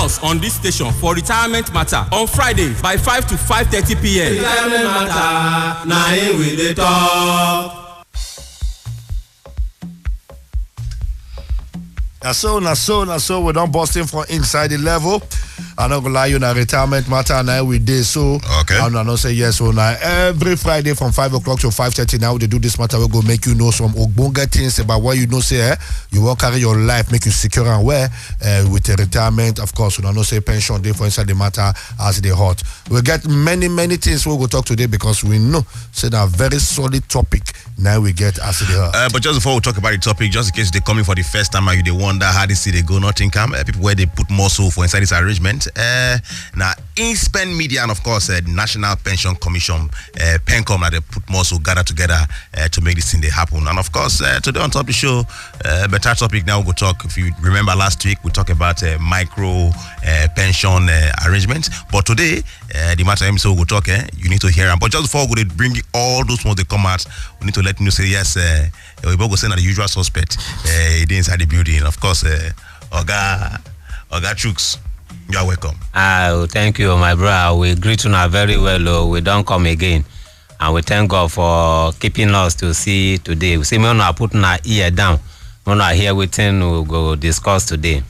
us on this station for retirement matter on Fridays by 5 to 5:30 p.m. Retirement matter, na him we dey talk. Na so we don't busting from inside the level. I'm not gonna lie, you know, retirement matter now we day so. Okay. I'm not say yes so now every Friday from 5 o'clock to 5:30 now they do this matter. We go make you know some ogbonge things about what you know say you will carry your life, make you secure and where with the retirement. Of course, we don't say pension day for inside the matter as they hot. We get many things we will talk today because we know say that very solid topic now we get as they hot. But just before we talk about the topic, just in case they coming for the first time, you they wonder how they see they go Nottingham, people where they put more so for inside this arrangement. Now InSpend Media and of course the National Pension Commission, PenCom, now they put more so gather together to make this thing they happen. And of course today on top of the show, better topic now we'll go talk. If you remember last week we talked about micro pension arrangements, but today the matter episode we'll talk. You need to hear them. But just before we bring all those ones they come out, we need to let you say yes. We both go send the usual suspect inside the building. Of course, Oga Chooks, you are welcome. Thank you, my brother. We greet you now very well. We don't come again. And we thank God for keeping us to see today. We see me now putting our ear down. We now hear waiting we go discuss today.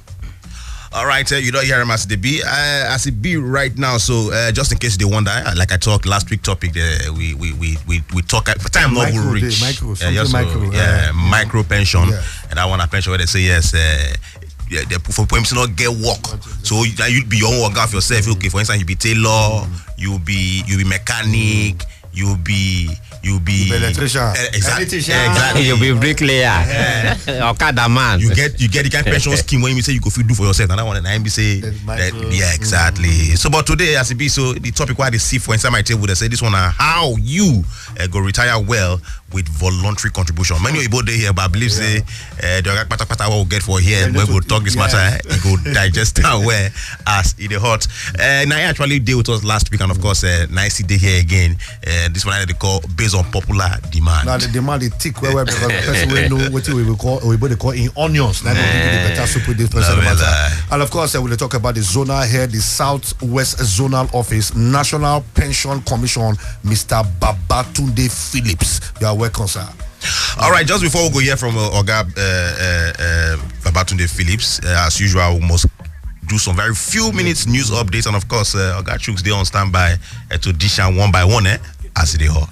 All right, you don't hear him as it be right now. So just in case they wonder, like I talked last week topic, we talk for time not will reach. Micro pension, and I want a pension where they say yes. They for poems not get work. So you'd be your own work of yourself. Okay, for instance, you be tailor, you be mechanic, you be electrician. Exactly. You'll be bricklayer. Okada man. You get the kind of pension scheme when you say you go do for yourself. And I want to say that, yeah, exactly. So but today as it be, so the topic why they see for inside my table, they say this one how you go retire well with voluntary contribution. Many people they here, but I believe say the pata will get for here and we will talk this matter. It go digest where as it hot. Now I actually deal with us last week and of course nice day here again. This one they call based on popular demand. Now the demand is thick where because the person will know what we call in onions. Now the better soup with this person matter. And of course we'll talk about the zonal head, the Southwest Zonal Office, National Pension Commission, Mr. Babatunde Phillips. You are welcome, sir. All right, just before we go hear from Oga Babatunde Phillips, as usual, we must do some very few minutes news updates, and of course, Oga Chooks they on standby to dish out one by one, as they hot.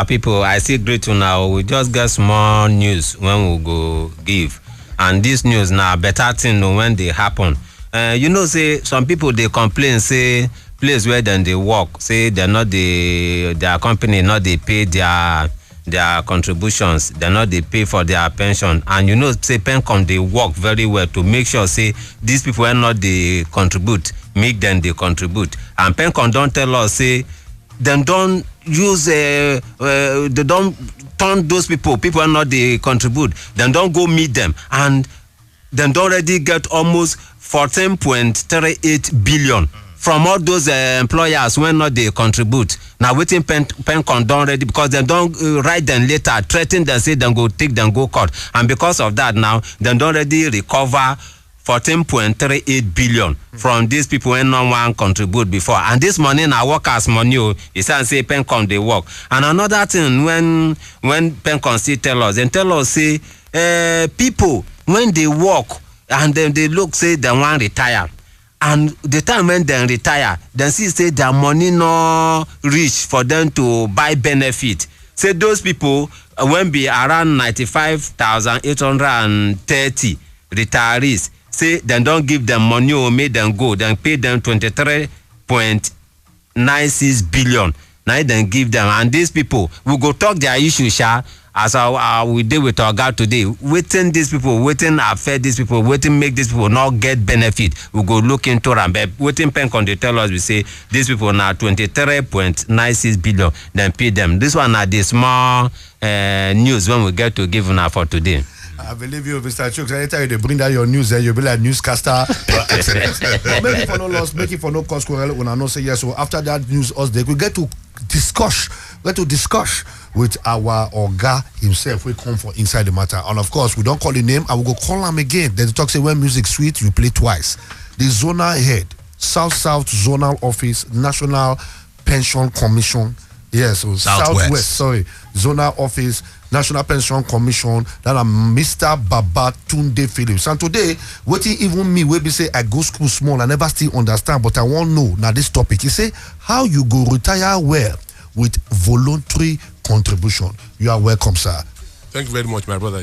People, I see great to now. We just get small news when we go give, and this news now better thing when they happen. You know, say some people they complain, say place where then they work, say they're not their company not they pay their contributions, they're not they pay for their pension, and you know say PenCom they work very well to make sure say these people are not they contribute, make them they contribute, and PenCom don't tell us say them don't use they don't turn those people are not they contribute, then don't go meet them, and then don't already get almost 14.38 billion from all those employers when not they contribute. Now waiting PenCom done already because they don't write them later, threaten them, say them go take them go court, and because of that now they don't already recover 14.38 billion from these people when no one contribute before, and this money now workers money. It's say PenCom they work. And another thing when PenCom still tell us say people when they work and then they look say they want retire. And the time when they retire, then see say their money no reach for them to buy benefit. Say those people when be around 95,830 retirees. Say then don't give them money or make them go. Then pay them 23.96 billion. Now then give them, and these people will go talk their issue, as we did with our guy today. Waiting these people, waiting affect these people, waiting make these people not get benefit. We go look into them. But waiting PenCom they tell us we say these people now 23.96 billion. Then pay them. This one are the small news when we get to give now for today. I believe you, Mr. Chooks. Anytime they bring down your news, you'll be like newscaster. Make it for no loss, make it for no cost. When I know say yes. So after that news, us they we get to discuss with our Oga himself. We come for inside the matter, and of course we don't call the name. I will go call him again. Then talk say when music sweet, you play twice. the zonal head, South Zonal Office, National Pension Commission. Yes, so Southwest, Zonal Office, National Pension Commission, that are Mr. Babatunde Phillips. And today, what even me, we be say I go school small, I never still understand, but I want to know now this topic. He say how you go retire well with voluntary contribution. You are welcome, sir. Thank you very much, my brother.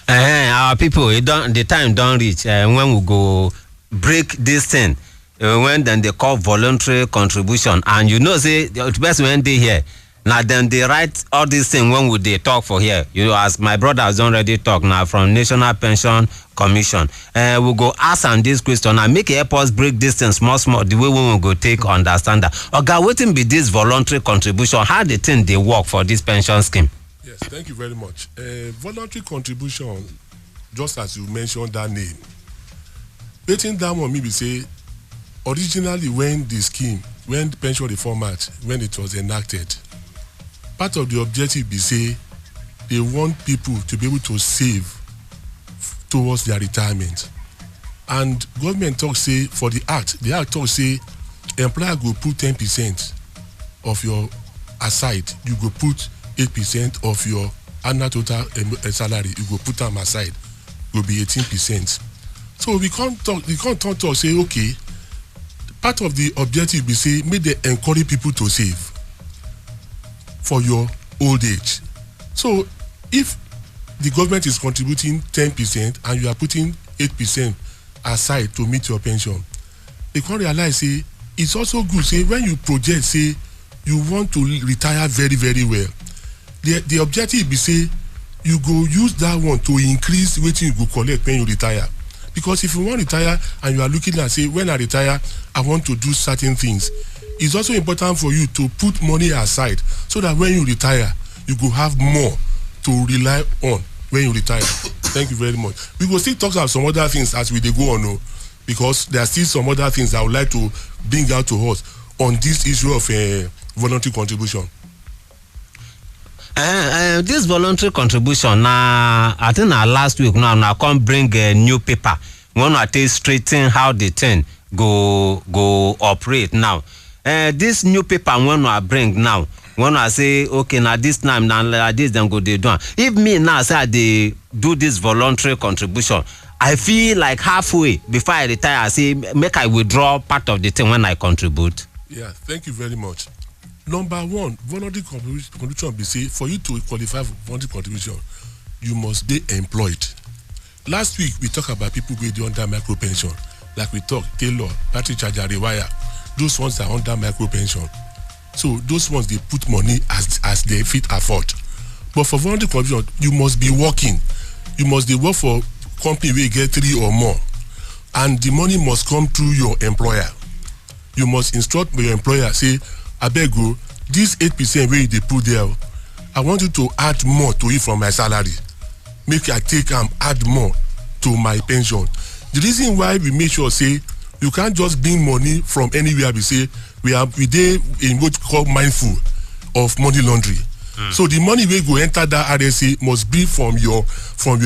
Our people, the time don't reach when we go break this thing. When then they call voluntary contribution, and you know, say the best when they here. Now then they write all these things when would they talk for here. You know, as my brother has already talked now from National Pension Commission. We'll go ask on this question and make help us break this thing small, the way we will go take understand that. Okay, waiting be this voluntary contribution, how the thing they work for this pension scheme? Yes, thank you very much. Voluntary contribution, just as you mentioned that name, waiting down on me be say, originally when the Pension Reform Act, when it was enacted, part of the objective be say they want people to be able to save towards their retirement. And government talk say for the act talk say employer go put 10% of your aside, you go put 8% of your annual total salary, you go put them aside, go be 18%. So we can't talk say okay, part of the objective be say make they encourage people to save for your old age. So if the government is contributing 10% and you are putting 8% aside to meet your pension, they can't realize say it's also good say when you project say you want to retire very very well, the objective be say you go use that one to increase what you go collect when you retire. Because if you want to retire and you are looking at say when I retire I want to do certain things, it's also important for you to put money aside so that when you retire you go have more to rely on when you retire. Thank you very much. We will still talk about some other things as we go on, because there are still some other things I would like to bring out to us on this issue of voluntary contribution. This voluntary contribution now, I think last week now come bring a new paper. When I take straighten how the thing go operate now. This new paper when I bring now, when I say okay now this time now like this then go they do. If me now say they do this voluntary contribution, I feel like halfway before I retire, I say make I withdraw part of the thing when I contribute. Yeah, thank you very much. Number one, voluntary contribution be say for you to qualify for voluntary contribution, you must be employed. Last week we talked about people going under micro pension, like we talked Taylor, battery charger, rewire. Those ones are under micro pension. So those ones they put money as they fit afford. But for voluntary contribution, you must be working. You must be work for company where you get 3 or more, and the money must come through your employer. You must instruct your employer say, I beg you, this 8% where they put there, I want you to add more to it from my salary. Make I take add more to my pension. The reason why we make sure say you can't just bring money from anywhere. We say we dey in what we call mindful of money laundering. So the money will go enter that RSA must be from your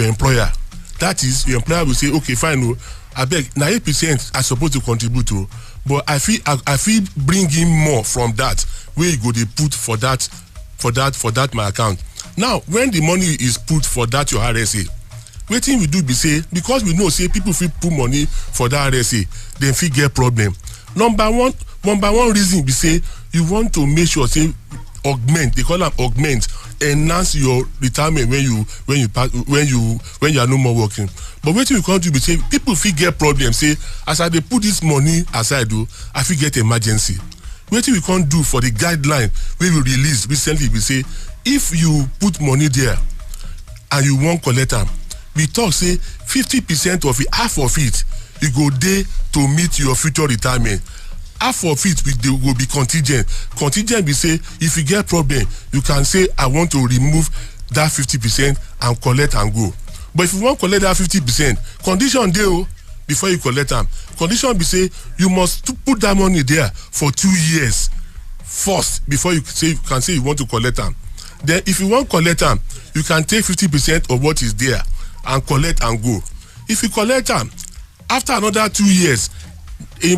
employer. That is, your employer will say, okay, fine, I beg now 8% I supposed to contribute to, but I feel bring in more from that where you go they put for that my account. Now when the money is put for that your RSA, what thing we do be say, because we know say people feel put money for that RSA, then feel get problem. Number one reason be say you want to make sure say augment, they call them augment, enhance your retirement when you are no more working. But what we can't do be say people feel get problem, say as I they put this money aside, I feel get emergency. What we can't do for the guideline we will release recently, we say if you put money there and you won't collect them, we talk say 50% of it, half of it, you go there to meet your future retirement. Half of it will be contingent. Contingent we say if you get problem, you can say I want to remove that 50% and collect and go. But if you want to collect that 50%, condition there before you collect them. Condition be say you must put that money there for 2 years first before you can say you want to collect them. Then if you want to collect them, you can take 50% of what is there and collect and go. If you collect them, After another 2 years,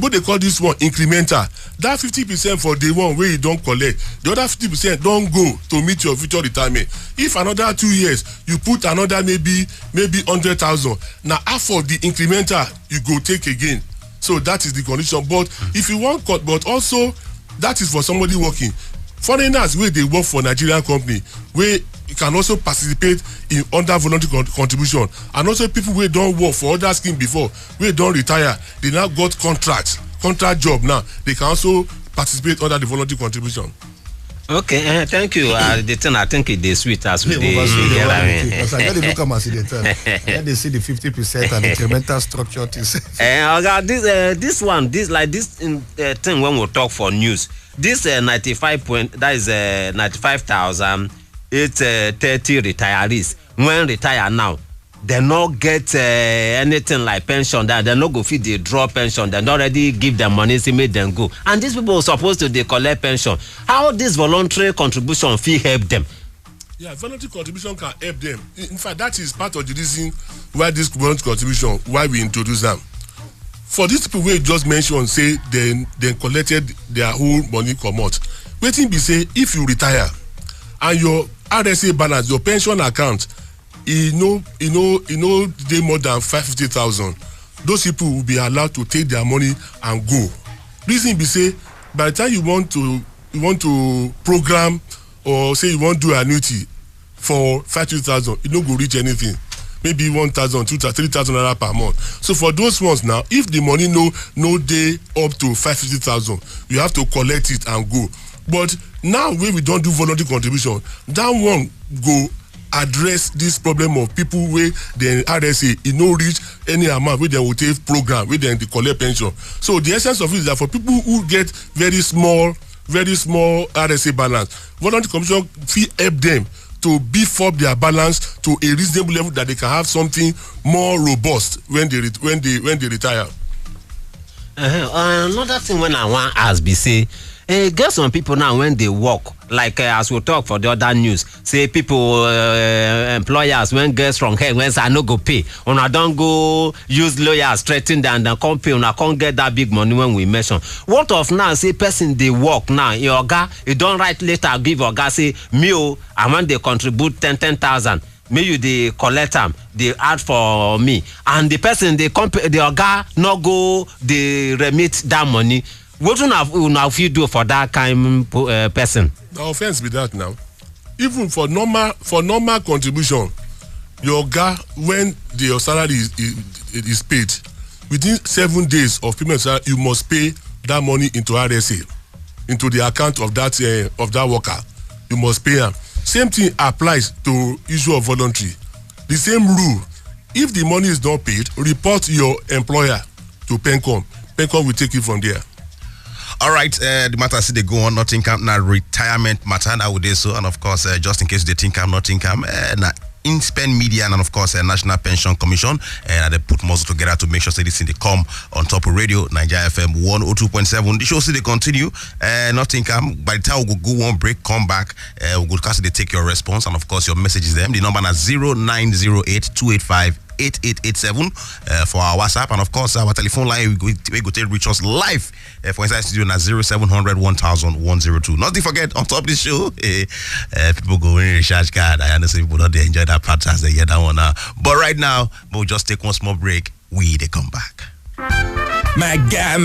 what they call this one incremental. That 50% for day one where you don't collect, the other 50% don't go to meet your future retirement. If another 2 years you put another maybe 100,000, now after the incremental you go take again. So that is the condition. But if you want cut, but also that is for somebody working. Foreigners where they work for Nigerian company where you can also participate in under voluntary contribution, and also people who don't work for other scheme before, where don't retire, they now got contract job now. They can also participate under the voluntary contribution. Okay, thank you. The thing I think it is sweet as we Because I get the look at my then they see the 50% and the incremental structure things. This one, thing when we talk for news, this 95,830 retirees when retire now, they not get anything like pension. That they not go fit the draw pension. They already give them money to make them go. And these people are supposed to collect pension. How this voluntary contribution fee help them? Yeah, voluntary contribution can help them. In fact, that is part of the reason why this voluntary contribution, why we introduce them. For these people we just mentioned, say they collected their whole money come out. Waiting be say if you retire and your RSA balance, your pension account, they more than 550,000. Those people will be allowed to take their money and go. Reason be say by the time you want to program or say you want to do annuity for 5,000, you don't go reach anything. Maybe 1,000, 2,000, 3,000 naira per month. So for those ones now, if the money no day up to 550,000, you have to collect it and go. But now when we don't do voluntary contribution, that one go address this problem of people where the RSA no reach any amount where they will take program where they collect pension. So the essence of it is that for people who get very small RSA balance, voluntary contribution fee help them to beef up their balance to a reasonable level that they can have something more robust when they retire. Another thing when I want to ask be say, get some people now when they work, like as we talk for the other news, say people employers when get strong head when I no go pay, when I don't go use lawyers threaten them and come pay, when I can't get that big money when we mention. What of now say person they work now, your guy, you don't write later give your guy say me I want they contribute 10,000. May you they collect them, they add for me, and the person they the guy not go they remit that money. What will you do for that kind person? The offense be that now. Even for normal contribution, your guy when your salary is paid, within 7 days of payment salary, you must pay that money into RSA, into the account of that worker. You must pay them. Same thing applies to issue of voluntary. The same rule. If the money is not paid, report your employer to PenCom. PenCom will take it from there. All right, the matter see they go on Nottingham now retirement matter that would so, and of course just in case they think I'm Nottingham na InSpend Media and of course National Pension Commission and they put muscle together to make sure that this thing they come on top of radio Nigeria FM 102.7. The show see they continue. Nottingham by the time we go one break, come back. We go cast they take your response and of course your message is them. The number is 0908 8887 for our WhatsApp and of course our telephone line we go to reach us live for inside studio na 0700 1000 Not to forget on top of this show people go in recharge card. I understand people don't enjoy that part as they hear that one now. But right now we'll just take one small break. We they come back. My guy,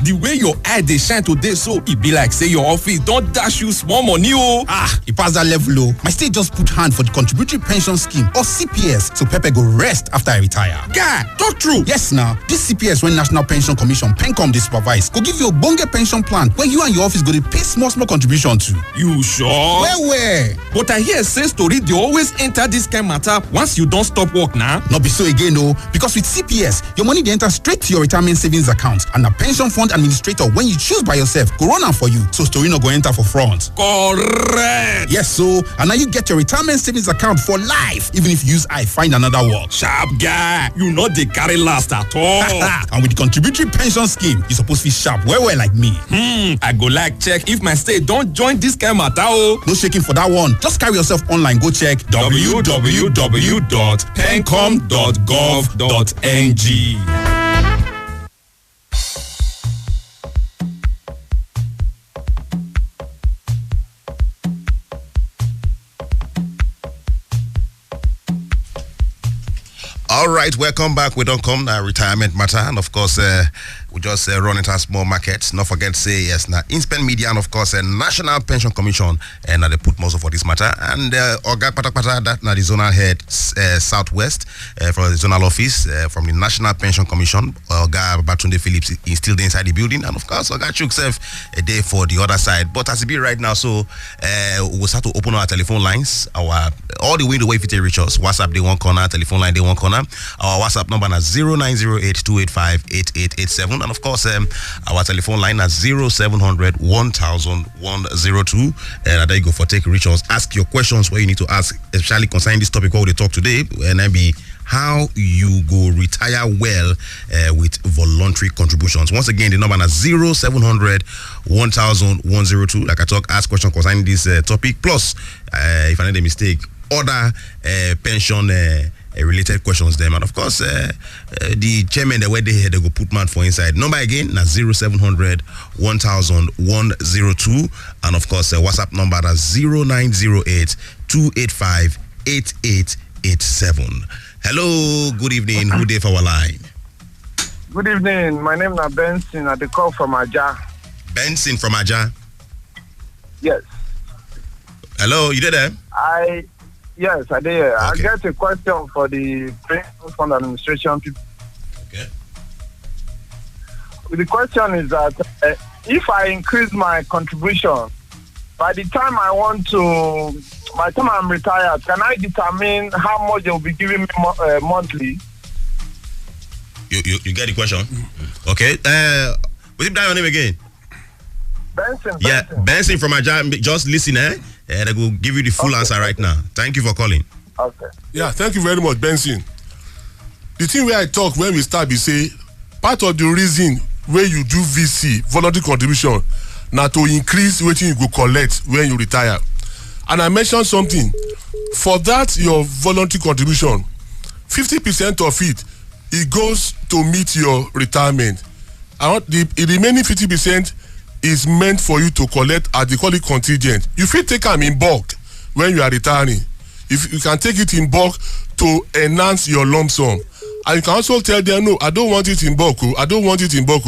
the way your eye they shine today, so it be like say your office don't dash you small money, oh. It pass that level, oh. My state just put hand for the contributory pension scheme or CPS, so Pepe go rest after I retire. Guy, talk true. Yes, now this CPS when National Pension Commission PenCom they supervise go give you a bonge pension plan where you and your office go to pay small contribution to. You sure? Where? But I hear say story they always enter this kind matter once you don't stop work now. Not be so again, no. Because with CPS, your money they enter straight to your retirement savings account and a pension fund administrator when you choose by yourself go run am for you, so story no go enter for front. Correct. Yes, so and now you get your retirement savings account for life even if you use I find another work. Sharp guy, you know they carry last at all. And with the contributory pension scheme, you supposed to be sharp well like me. I go like check if my state don't join this kind matter, oh. No shaking for that one. Just carry yourself online, go check www.pencom.gov.ng. All right, welcome back. We don't come retirement matter, and of course, we just run it as small markets. Not forget to say yes. Now, Inspend Media, and of course, National Pension Commission, and they put most of for this matter. And Oga Patapata, that now the zonal head Southwest from the zonal office from the National Pension Commission. Oga Babatunde Phillips is still inside the building, and of course, Oga Chuksev a day for the other side. But as it be right now, so we'll start to open our telephone lines. Our all the way the way if you reach us. WhatsApp they one corner, telephone line they one corner. Our WhatsApp number is 0908-285-8887, and of course our telephone line is 0700 1000 and there you go for take reach us. Ask your questions where you need to ask, especially concerning this topic what we talk today, and then be how you go retire well with voluntary contributions. Once again, the number is 0700 1000 Like I talk, ask questions concerning this topic. Plus, if I made a mistake, other pension related questions them, and of course the chairman the way they go put man for inside. Number again na 0700 1000 and of course WhatsApp number is 0908 285 8887. Hello, good evening. Who there for our line? Good evening. My name is Benson. I call from Aja. Benson from Aja. Yes. Hello, you there? Yes, I did. Okay. I get a question for the Pension Fund Administration people. Okay. The question is that if I increase my contribution, by the time I'm retired, can I determine how much they will be giving me monthly? You get the question? Mm-hmm. Okay. What's your name again? Benson. Yeah, Benson from Aja. Just listen, they will give you the full answer right now. Thank you for calling. Okay. Yeah, thank you very much, Benson. The thing where I talk when we start, we say part of the reason where you do VC, voluntary contribution, now to increase what you go collect when you retire. And I mentioned something. For that, your voluntary contribution, 50% of it goes to meet your retirement. The remaining 50% is meant for you to collect as they call it contingent. You fit take them in bulk when you are retiring. If you can take it in bulk to enhance your lump sum. And you can also tell them, no, I don't want it in bulk. I don't want it in bulk.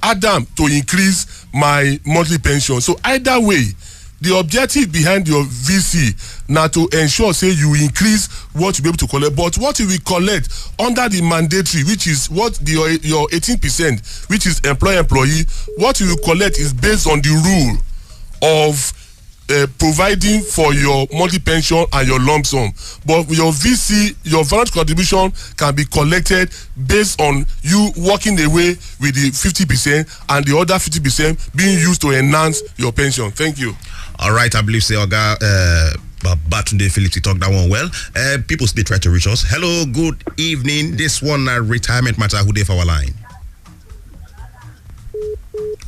Add them to increase my monthly pension. So either way, the objective behind your VC now to ensure say you increase what you be able to collect, but what you will collect under the mandatory, which is what your 18%, which is employee, what you will collect is based on the rule of providing for your monthly pension and your lump sum. But your VC, your voluntary contribution can be collected based on you walking away with the 50% and the other 50% being used to enhance your pension. Thank you. All right, I believe say Oga Babatunde Phillips, you talked that one well. People still try to reach us. Hello, good evening. This one retirement matter. Who there for our line?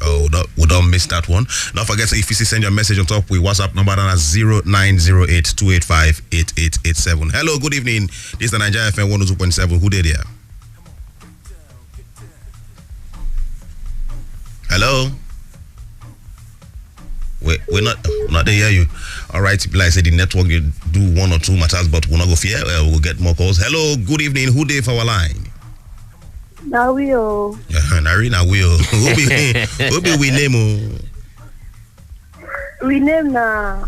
Oh, we don't miss that one. Don't forget, if you send your message on top with WhatsApp number at 0908-285-8887. Hello, good evening. This is the Nigeria FM 102.7. Who there? Hello. We're not there. Hear you. All right. Like I said, the network you do one or two matters, but we'll not go fear. We'll get more calls. Hello, good evening. Who there for our line? Now we all. Narina will. Who be we name? We name now.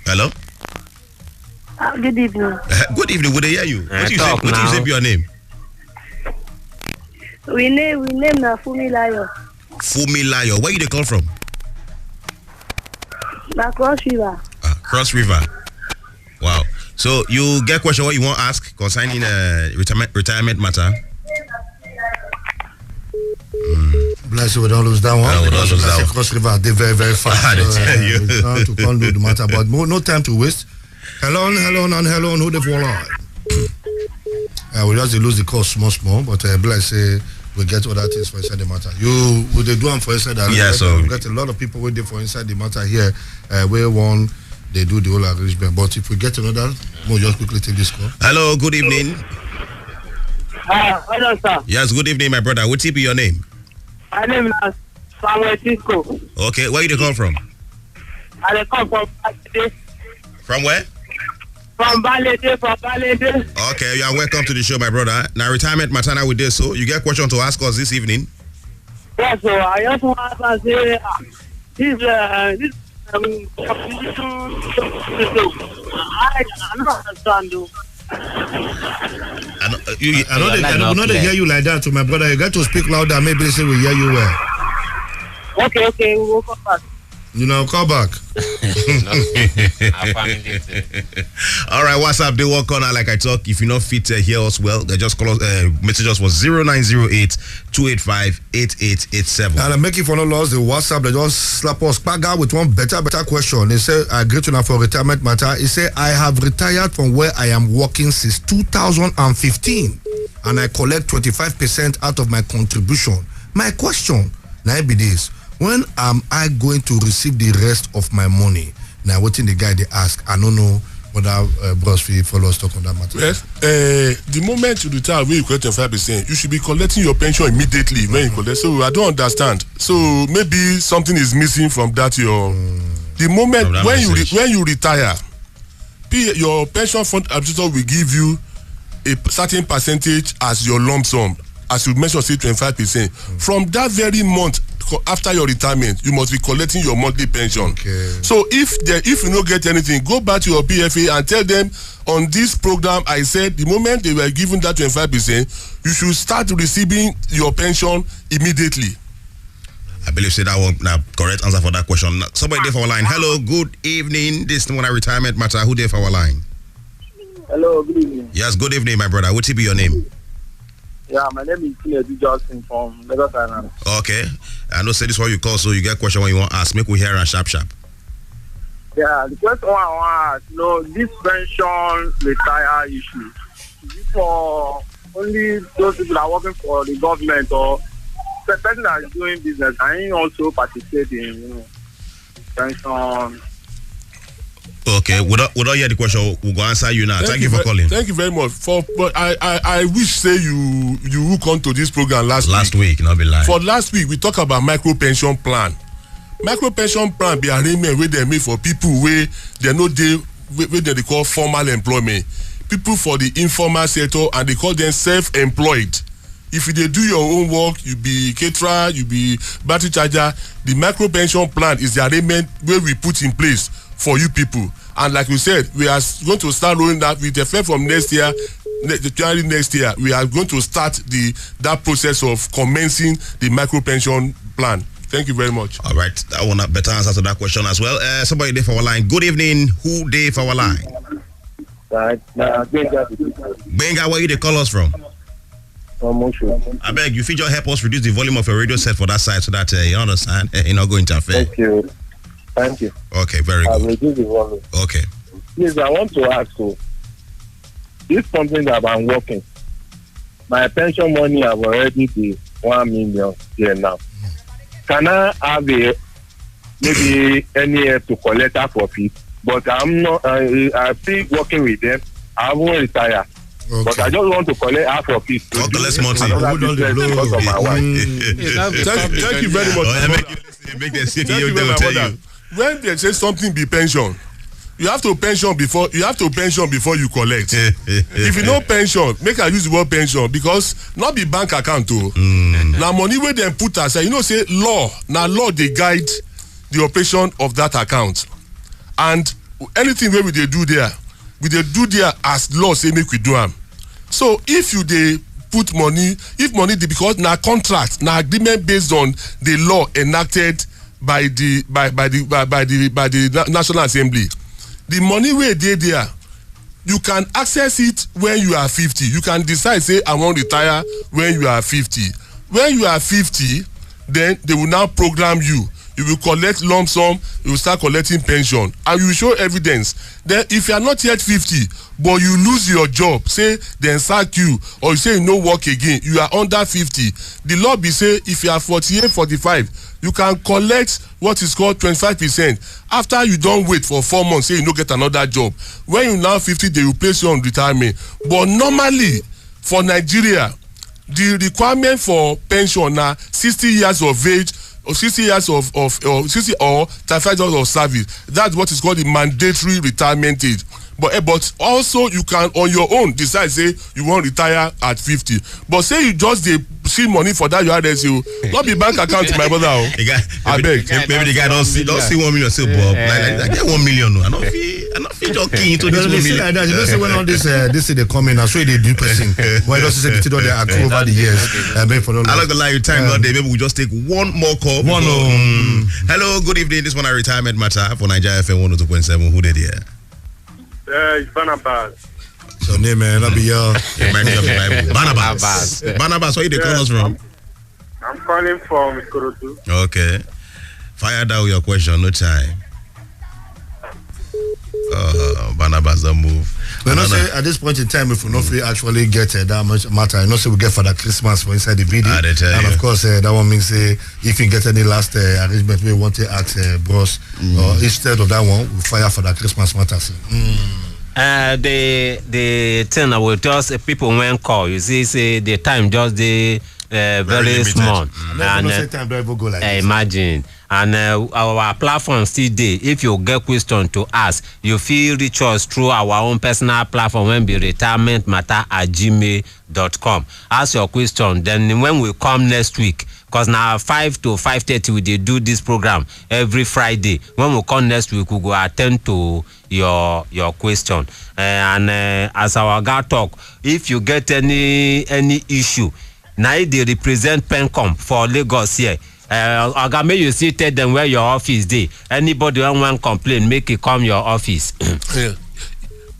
Hello. Good evening. Good evening. Would they hear you? What do you say? What do you say? Be your name? We name na Fumilayo. Fumilayo. Where you they call from? Na Cross River. Cross River. Wow. So you get question what you want to ask concerning retirement matter? Bless you, we don't lose that one. We don't lose that one. Cross River, they very, very fast. To conclude the matter, but no time to waste. Hello, who the phone line? We just lose the cost small, but bless we get other things for inside the matter. Will they do them for inside the matter? Yeah, so we get a lot of people waiting for inside the matter here. Where one they do the whole arrangement. But if we get another, we'll just quickly take this call. Hello, good evening. Hello, sir. Yes, good evening, my brother. What's your name? My name is Samuel Cisco. Okay, where you call from? I come from Saturday. From where? From Balade. Okay, you are welcome to the show, my brother. Now, retirement matter now with this, so you get a question to ask us this evening? Yes, so I just want to say, this I don't understand, though. I know they hear you like that, to my brother. You got to speak louder. Maybe they say we hear you well. Okay, we'll come back. You know, call back. All right, what's up? They walk on like I talk. If you not fit hear us well, they just call us. Message us was 0908-285-8887. And I make it for no loss. The WhatsApp they just slap us back out with one better question. They say I agree to now for retirement matter. He say I have retired from where I am working since 2015, and I collect 25% out of my contribution. My question now be this. When am I going to receive the rest of my money? Now, what in the guy they ask, I don't know whether Bros follow us talk on that matter. Yes. The moment you retire, when you collect 25%, you should be collecting your pension immediately when you collect. So I don't understand. So maybe something is missing from that. The moment when you retire, your pension fund administrator will give you a certain percentage as your lump sum. As you mentioned, say 25%. From that very month after your retirement, you must be collecting your monthly pension. Okay. So if you don't get anything, go back to your PFA and tell them on this program I said the moment they were given that 25%, you should start receiving your pension immediately. I believe say that one now correct answer for that question. Somebody there for our line. Hello, good evening. This is a retirement matter. Who there for our line? Hello, good evening. Yes, good evening, my brother. What will be your name? Yeah, my name is Kinedu Johnson from Lagos Island. Okay. I know say this is what you call, so you get a question when you want to ask. Make we hear and sharp. Yeah, the question I want to ask, this pension retire issue, is it for only those people that are working for the government or the person that is doing business and also participate in pension? Okay, without hear the question, we'll go answer you now. Thank you for calling. Thank you very much. But I wish say you hook on to this program last week. Not be lying. For last week we talk about micro pension plan. Micro pension plan be arrangement where they make for people where they know where they call formal employment. People for the informal sector and they call them self-employed. If you do your own work, you be caterer, you be battery charger. The micro pension plan is the arrangement where we put in place for you people. And like we said, we are going to start rolling that with effect from next year. January next year, we are going to start that process of commencing the micro pension plan. Thank you very much. All right, I want a better answer to that question as well. Somebody there for our line. Good evening. Who there for our line? Benga, where you they call us from? I beg you, feature help us reduce the volume of your radio set for that side so that you understand you're not going to interfere. Thank you. Okay, very good. I'll reduce the volume. Okay. Please, I want to ask you, this company that I'm working, my pension money have already been 1 million here now. Can I have maybe any help to collect half of it? But I'm not, I'm still working with them. I won't retire. Okay. But I just want to collect half of it. Thank you very much. Thank you very much. When they say something be pension, you have to pension before you collect. If you know pension, make I use the word pension because not be bank account too. Now money where they put aside, say law. Now law they guide the operation of that account, and anything where we they do there as law say make we do them. So if you they put money, because na contract, na agreement based on the law enacted by the National Assembly. The money where they there, you can access it when you are 50. You can decide say I want to retire when you are 50. When you are 50, then they will now program you. You will collect lump sum, you will start collecting pension, and you will show evidence. Then if you are not yet 50, but you lose your job, say then sack you, or you say you no work again, you are under 50. The law be say if you are 48, 45, you can collect what is called 25%. After you don't wait for 4 months, say you no get another job. When you now 50, they will place you on retirement. But normally for Nigeria, the requirement for pension na 60 years of age, or 60 years of 60 or 35 years of service. That's what is called the mandatory retirement age. But also you can on your own decide say you want retire at 50. But say you just dey see money for that your RSU, not be bank account my brother. I beg. Maybe the guy don't see 1 million. Say, Bob, like I get 1 million. I not feel joking into this 1 million. Like that. You know, say when all this they come in, I swear they do person. Why does say they accrue over the years? I'm not gonna lie, you time not there. Maybe we just take one more call. Hello, good evening. This one a retirement matter for Nigeria FM 102.7. Who did here? It's Barnabas. So name man, that'll be your Barnabas. Barnabas, where you they call us from? I'm calling from Ikorodu. Okay. Fire down your question, no time. Barnabas don't move. But not say at this point in time, if we not really actually get that much matter, I know say we get for the Christmas for inside the video. And of course, that one means if you get any last arrangement we want to ask bros, or instead of that one, we fire for the Christmas matters. The thing I will just people when call, you see, say the time just very small. And time don't go like imagine. And our platform still there. If you get question to ask, you feel reach us through our own personal platform when be retirementmatter@gmail.com. Ask your question. Then when we come next week, because now 5 to 5:30 we do this program every Friday. When we come next week, we go attend to your question. As our guy talk, if you get any issue, now they represent PenCom for Lagos here. May you see tell them where your office dey. Anybody want complain, make it come your office. Yeah.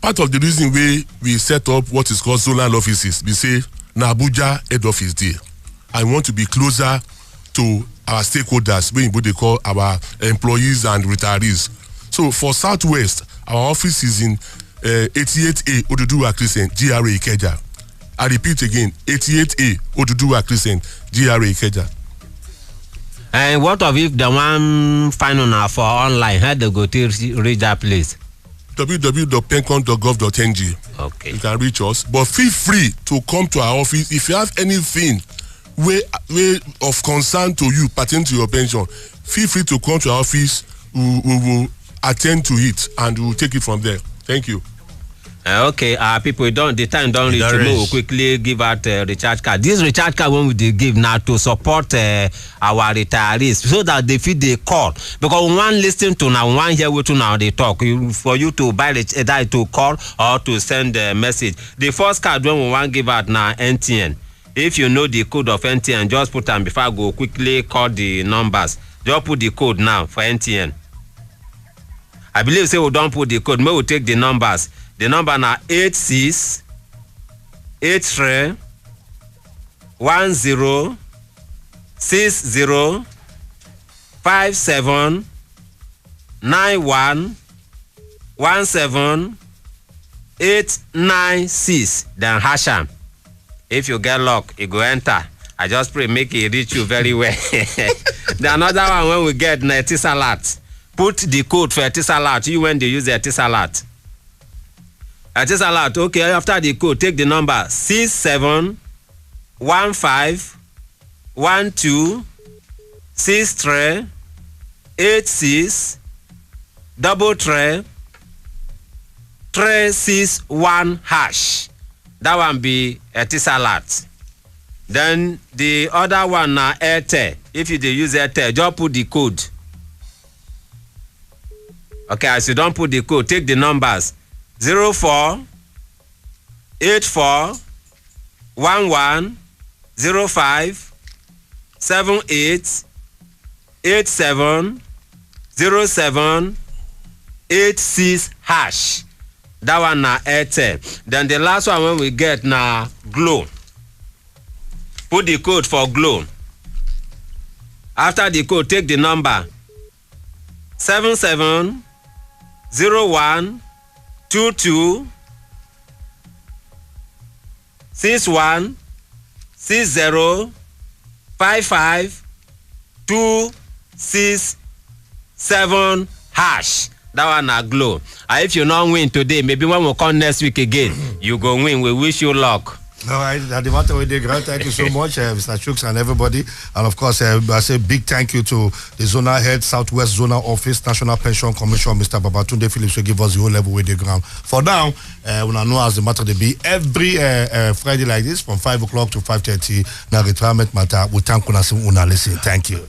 Part of the reason we set up what is called zonal offices, we say na Abuja head office there. I want to be closer to our stakeholders, when they call our employees and retirees. So for Southwest, our office is in 88A Oduduwa Crescent, GRA Ikeja. I repeat again, 88A Oduduwa Crescent, GRA Ikeja. And what of if the one find on for online, how they go to reach that place? www.pencom.gov.ng. Okay. You can reach us, but feel free to come to our office if you have anything way of concern to you pertaining to your pension. Feel free to come to our office. We will attend to it and we will take it from there. Thank you. Okay, people the time don't reach. We will quickly give out recharge card. This recharge card when we give now to support our retirees so that they feel they call, because we want listen to now, one hear what now they talk. For you to buy either to call or to send a message. The first card when we want give out now NTN. If you know the code of NTN, just put them before I go quickly call the numbers. Just put the code now for NTN. I believe say we don't put the code, maybe we take the numbers. The number now 86 83 10 60 57 91 17 896. Then hash am. If you get luck, it go enter. I just pray make it reach you very well. The another one when we get na Etisalat. Put the code for Etisalat. You when they use the Etisalat. Etisalat, okay, after the code, take the number 67 15 12 63 86 33 361 hash. That one be Etisalat. Then the other one na Airtel. If you dey use Airtel, just put the code. Okay, as you don't put the code, take the numbers 04 84 11 05 78 87 07 86 hash. That one na Airtel. Then the last one when we get na Glow. Put the code for Glow. After the code, take the number 77 01 22 61 60 55 267 hash. That one na Glow. And if you not win today, maybe when we come next week again, you go win. We wish you luck. All right, that's the matter with the ground. Thank you so much, Mr. Chooks and everybody. And of course, I say big thank you to the Zonal Head, Southwest Zonal Office, National Pension Commission, Mr. Babatunde Phillips, who give us the whole level with the ground. For now, we know as the matter to be every Friday like this from 5 o'clock to 5:30. Now, retirement matter. We thank you una listen. Thank you.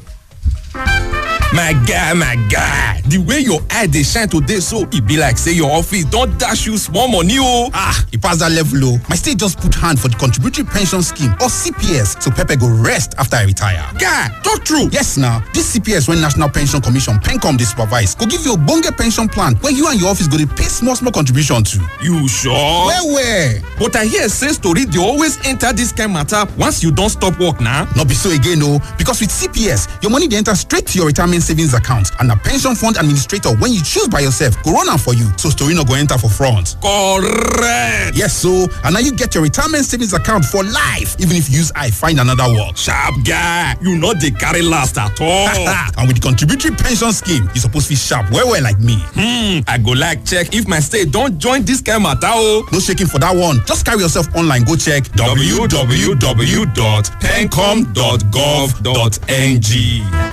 My guy, the way your eye dey shine today so e be like say your office don dash you small money o. E pass that level o. My state just put hand for the contributory pension scheme or CPS so Pepe go rest after I retire. Guy, talk true. Yes now, this CPS wey National Pension Commission PenCom dey supervise go give you ogbonge pension plan wey you and your office go dey pay small contribution to. You sure? Well. But I hear say story dey always enter this kind matter once you don stop work na. No be so again o, because with CPS your money dey enter straight to your retirement savings account and a pension fund administrator when you choose by yourself go run am for you so story no go enter for front. Correct. Yes so, and now you get your retirement savings account for life even if you use eye find another work. Sharp guy, you no dey carry last at all. And with the contributory pension scheme, you suppose be sharp well like me. I go like check if my state don join this kind matter o. No shaking for that one. Just carry yourself online go check www.pencom.gov.ng.